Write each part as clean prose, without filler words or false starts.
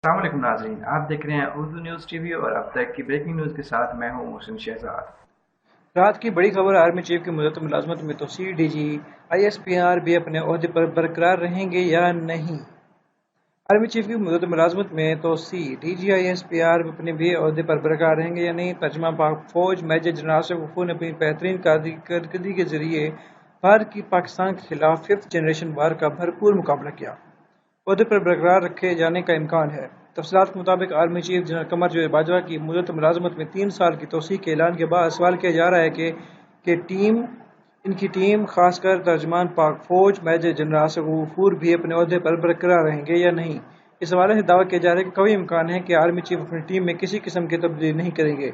अस्सलाम वालेकुम नाज़रीन, आप देख रहे हैं उर्दू न्यूज़ टीवी और अब तक की ब्रेकिंग न्यूज़ के साथ मैं हूं मोहसिन शहजाद। रात की बड़ी खबर। आर्मी चीफ की मुद्दत मुलाजमत में तोसी। डीजी आईएसपीआर भी अपने ओहदे पर बरकरार रहेंगे या नहीं। आर्मी चीफ की मुद्दत मुलाजमत में तोसी। डीजी आईएसपीआर अपने भी ओहदे पर बरकरार रहेंगे या नहीं। तर्जमा पाक फौज मेजर जनरल आसिफ गफूर ने अपनी बेहतरीन कारकर्दगी के जरिए भारत की पाकिस्तान के खिलाफ 5th जनरेशन वार का भरपूर मुकाबला किया। ओहदे पर बरकरार रखे जाने का इम्कान है। तफसीलात के मुताबिक army chief general Qamar Javed Bajwa की मुद्दत मुलाजमत में 3 साल की तोसी के ऐलान के बाद सवाल किया जा रहा है कि इनकी टीम खासकर तर्जमान पाक फौज मेजर जनरल आसिफ गफूर भी अपने ओहदे पर बरकरार रहेंगे या नहीं। इस हवाले से दावा किया जा रहा है कि कोई इम्कान है कि आर्मी चीफ अपनी टीम में किसी किस्म की तब्दीली नहीं करेंगे।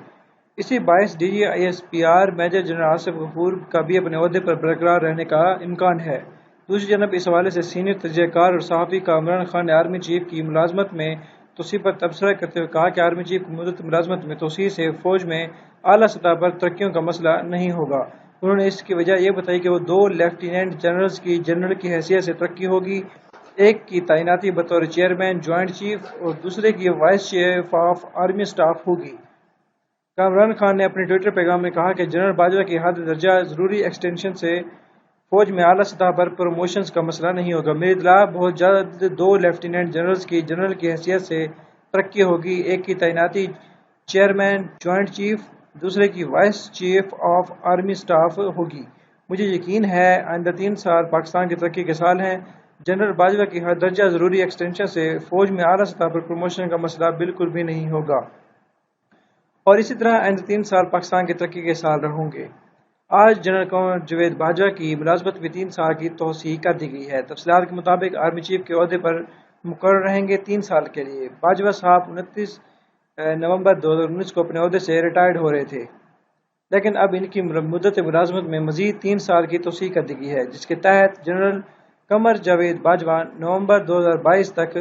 इसी बायस DG ISPR major general Asif Ghafoor का भी अपने ओहदे पर बरकरार रहने का इम्कान है। दूसरी जानब इस हवाले से सीनियर तजज़ियाकार और सहाफ़ी कामरान खान ने आर्मी चीफ की मुलाजमत में तोसी पर तबसरा करते हुए कहा कि आर्मी चीफ की मुद्दत मुलाजमत में तोसी से फौज में आला सतह पर तरक्कियों का मसला नहीं होगा। उन्होंने इसकी वजह यह बताई कि वो 2 लेफ्टिनेंट जनरल्स की जनरल की हैसियत से तरक्की होगी। एक की तैनाती बतौर चेयरमैन ज्वाइंट चीफ और दूसरे की vice chief of army staff होगी। कामरान खान ने अपने ट्विटर पैगाम में कहा कि जनरल बाजवा की हद दर्जा जरूरी एक्सटेंशन से फौज में आला सतह पर प्रमोशंस का मसला नहीं होगा। मेरी इत्तला बहुत जल्द 2 लेफ्टिनेंट जनरल्स की जनरल की हैसियत से तरक्की होगी। एक की तैनाती चेयरमैन ज्वाइंट चीफ, दूसरे की vice chief of army staff होगी। मुझे यकीन है आइंदा 3 साल पाकिस्तान की तरक्की के साल हैं। जनरल बाजवा की हद दर्जा जरूरी एक्सटेंशन से फौज में आला सतह पर प्रमोशन का मसला बिल्कुल भी नहीं होगा और इसी तरह आइंदा 3 साल पाकिस्तान की तरक्की के साल होंगे। आज जनरल कमर जावेद बाजवा की मुलाजमत में 3 साल की तोसी कर दी गई है। तफसीलात के मुताबिक आर्मी चीफ के ओहदे पर मुकर्रर रहेंगे 3 साल के लिए। बाजवा साहब 29 नवंबर 2019 को अपने ओहदे से रिटायर्ड हो रहे थे, लेकिन अब इनकी मुद्दत मुलाजमत में मजीद 3 साल की तोसी कर दी गई है, जिसके तहत जनरल कमर जावेद बाजवा नवंबर 2022 तक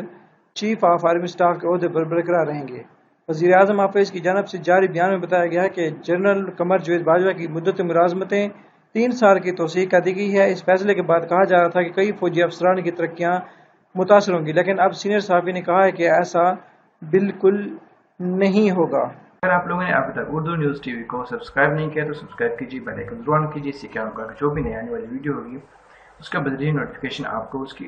चीफ ऑफ आर्मी स्टाफ के ओहदे पर बरकरार रहेंगे। वज़ीर आज़म ऑफिस की जानब से जारी बयान में बताया गया है कि जनरल कमर जावेद बाजवा की मुद्दत मुलाजमतें 3 साल की तोसी कर दी गई है। इस फैसले के बाद कहा जा रहा था कि कई फौजी अफसरान की तरक्कियाँ मुतासर होंगी, लेकिन अब सीनियर सहाफ़ी ने कहा है कि ऐसा बिल्कुल नहीं होगा। अगर आप लोगों ने अभी तक उर्दू न्यूज़ टीवी को सब्सक्राइब नहीं किया तो सब्सक्राइब कीजिए, बेल आइकन जरूर ऑन कीजिए। इससे क्या होगा कि जो भी नई आने वाली वीडियो होगी उसका बदरीन नोटिफिकेशन आपको उसकी